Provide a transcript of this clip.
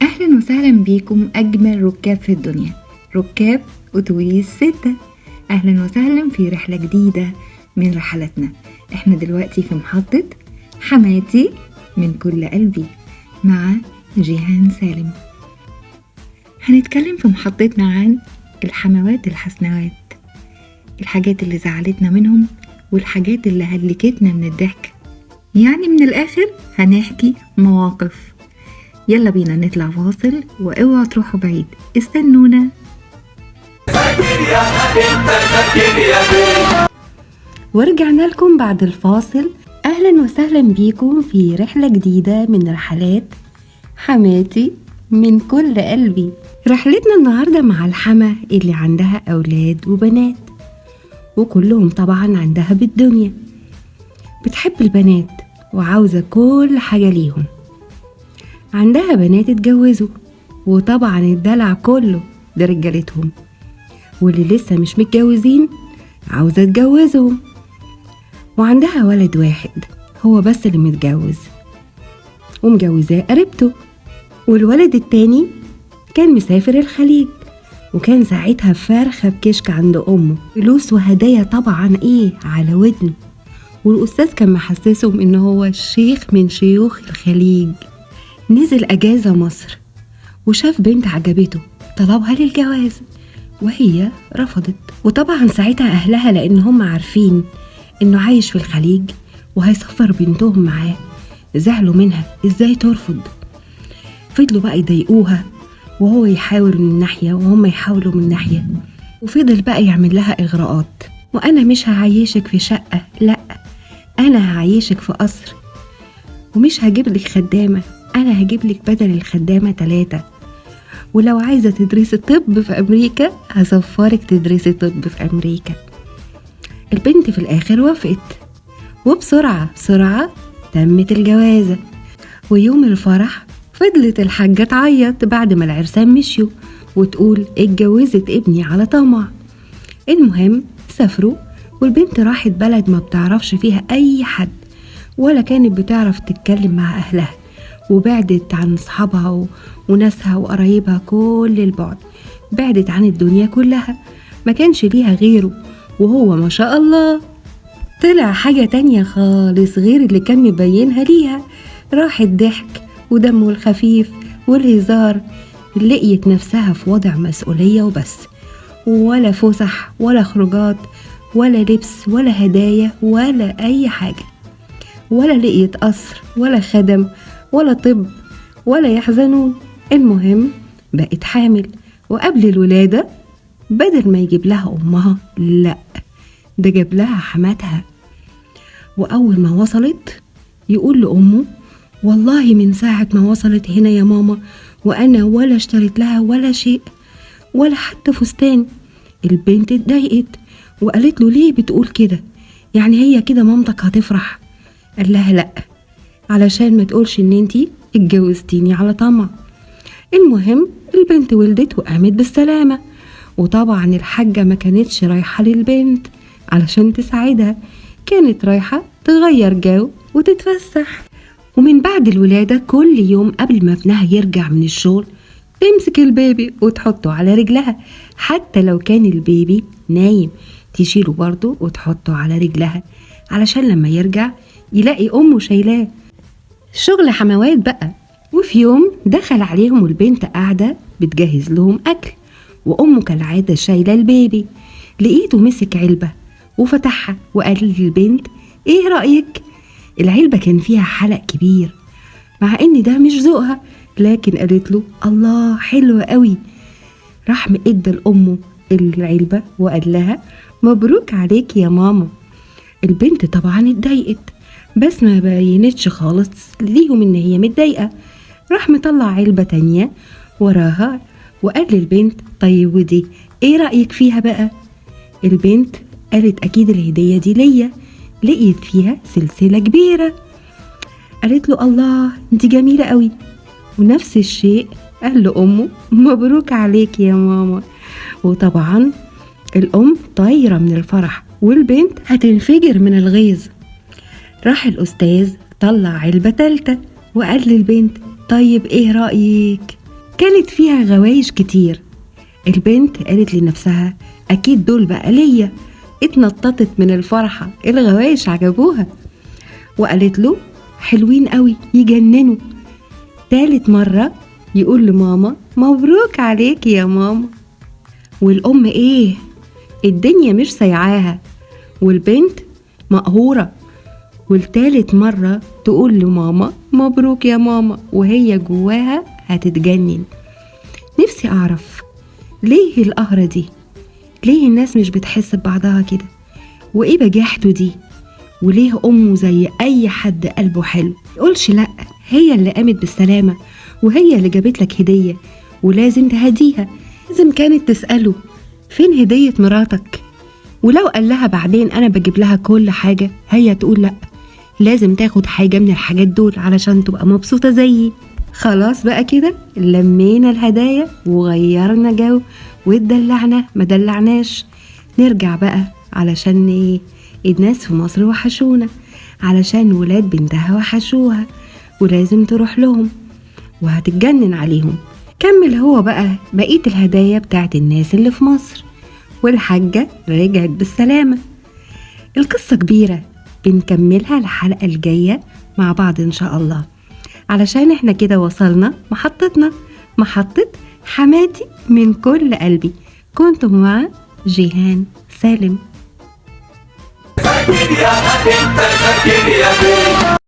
أهلا وسهلا بيكم أجمل ركاب في الدنيا، ركاب أتوبيس 6. أهلا وسهلا في رحلة جديدة من رحلاتنا. احنا دلوقتي في محطة حماتي من كل قلبي مع جيهان سالم. هنتكلم في محطتنا عن الحموات الحسنوات، الحاجات اللي زعلتنا منهم والحاجات اللي هلكتنا من الضحك، يعني من الآخر هنحكي مواقف. يلا بينا نطلع فاصل، واوعوا تروحوا بعيد، استنونا. ورجعنا لكم بعد الفاصل. اهلا وسهلا بيكم في رحلة جديدة من رحلات حماتي من كل قلبي. رحلتنا النهاردة مع الحما اللي عندها اولاد وبنات، وكلهم طبعا عندها بالدنيا، بتحب البنات وعاوزة كل حاجة ليهم. عندها بنات اتجوزوا، وطبعا الدلع كله ده رجالتهم، واللي لسه مش متجوزين عاوزة تجوزهم. وعندها ولد واحد هو بس اللي متجوز، ومجوزاه قريبته، والولد التاني كان مسافر الخليج، وكان ساعتها فرخة بكشك عند أمه، فلوس وهدايا طبعا على ودنه. والأستاذ كان محسسهم إن هو شيخ من شيوخ الخليج. نزل أجازة مصر وشاف بنت عجبته، طلبها للجواز وهي رفضت. وطبعا ساعتها أهلها لأن هم عارفين إنه عايش في الخليج وهيسفر بنتهم معاه، زعلوا منها، إزاي ترفض؟ فضلوا بقى يضايقوها، وهو يحاول من ناحية وهم يحاولوا من ناحية، وفضل بقى يعمل لها إغراءات. وأنا مش هعيشك في شقة، لأ أنا هعيشك في قصر، ومش هجيب لك خدامة، أنا هجيب لك بدل الخدامة 3، ولو عايزة تدرسي طب في أمريكا هسفرك تدرسي طب في أمريكا. البنت في الآخر وافقت، وبسرعة تمت الجوازة. ويوم الفرح فضلت الحاجة تعيط بعد ما العرسان مشيوا وتقول اتجوزت ابني على طمع. المهم سافروا، والبنت راحت بلد ما بتعرفش فيها أي حد، ولا كانت بتعرف تتكلم مع أهلها، وبعدت عن أصحابها وناسها وقرايبها كل البعد، بعدت عن الدنيا كلها، ما كانش ليها غيره، وهو ما شاء الله طلع حاجة تانية خالص غير اللي كان مبينها ليها. راحت ضحك ودمه الخفيف والهزار، لقيت نفسها في وضع مسؤولية وبس، ولا فسح ولا خروجات ولا لبس ولا هدايا ولا أي حاجة، ولا لقيت قصر ولا خدم ولا طب ولا يحزنون. المهم بقت حامل، وقبل الولادة بدل ما يجيب لها أمها، لأ ده جاب لها حماتها. وأول ما وصلت يقول لأمه والله من ساعة ما وصلت هنا يا ماما وأنا ولا اشتريت لها ولا شيء ولا حتى فستان. البنت اتضايقت وقالت له ليه بتقول كده؟ يعني هي كده مامتك هتفرح؟ قال لها لأ، علشان ما تقولش ان انتي اتجوزتيني على طمع. المهم البنت ولدت وقامت بالسلامة، وطبعا الحاجة ما كانتش رايحة للبنت علشان تساعدها، كانت رايحة تغير جو وتتفسح. ومن بعد الولادة كل يوم قبل ما ابنها يرجع من الشغل تمسك البيبي وتحطه على رجلها، حتى لو كان البيبي نايم تشيله برضه وتحطه على رجلها علشان لما يرجع يلاقي أمه شايلاه. شغل حموات بقى. وفي يوم دخل عليهم والبنت قاعدة بتجهز لهم أكل، وأمه كالعادة شايلة البيبي، لقيته مسك علبة وفتحها وقال للبنت ايه رأيك؟ العلبة كان فيها حلق كبير، مع ان ده مش ذوقها، لكن قالت له الله حلوة قوي. راح ادى لأمه العلبة وقال لها مبروك عليك يا ماما. البنت طبعا اتضايقت، بس ما بينتش خالص ليهم ان هي متضايقة. راح مطلع علبة تانية وراها وقال للبنت طيب ودي ايه رأيك فيها بقى؟ البنت قالت اكيد الهدية دي ليا، لقيت فيها سلسلة كبيرة. قالت له الله انت جميلة قوي. ونفس الشيء قال لأمه مبروك عليك يا ماما. وطبعا الأم طايرة من الفرح والبنت هتنفجر من الغيظ. راح الأستاذ طلع علبة تالتة وقال للبنت طيب ايه رأيك؟ كانت فيها غوايش كتير. البنت قالت لنفسها أكيد دول بقى ليا. اتنططت من الفرحة، الغوايش عجبوها وقالت له حلوين قوي يجننوا. تالت مرة يقول لماما مبروك عليك يا ماما. والأم إيه، الدنيا مش سايعاها والبنت مقهورة. والتالت مرة تقول لماما مبروك يا ماما وهي جواها هتتجنن. نفسي أعرف ليه القهرة دي؟ ليه الناس مش بتحس ببعضها كده؟ وإيه بجاحته دي؟ وليه أمه زي أي حد قلبه حلو يقولش لأ؟ هي اللي قامت بالسلامة وهي اللي جابت لك هدية ولازم تهديها. لازم كانت تسأله فين هدية مراتك؟ ولو قال لها بعدين أنا بجيب لها كل حاجة، هي تقول لأ، لازم تاخد حاجة من الحاجات دول علشان تبقى مبسوطة زيي. خلاص بقى كده لمينا الهدايا وغيرنا جو واتدلعنا ما دلعناش. نرجع بقى علشان ايه؟ الناس في مصر وحشونا، علشان ولاد بنتها وحشوها ولازم تروح لهم وهتتجنن عليهم. كمل هو بقى بقية الهدايا بتاعت الناس اللي في مصر، والحاجة رجعت بالسلامة. القصة كبيرة، بنكملها الحلقة الجاية مع بعض إن شاء الله، علشان احنا كده وصلنا محطتنا، محطة حماتي من كل قلبي. كنتم مع جيهان سالم.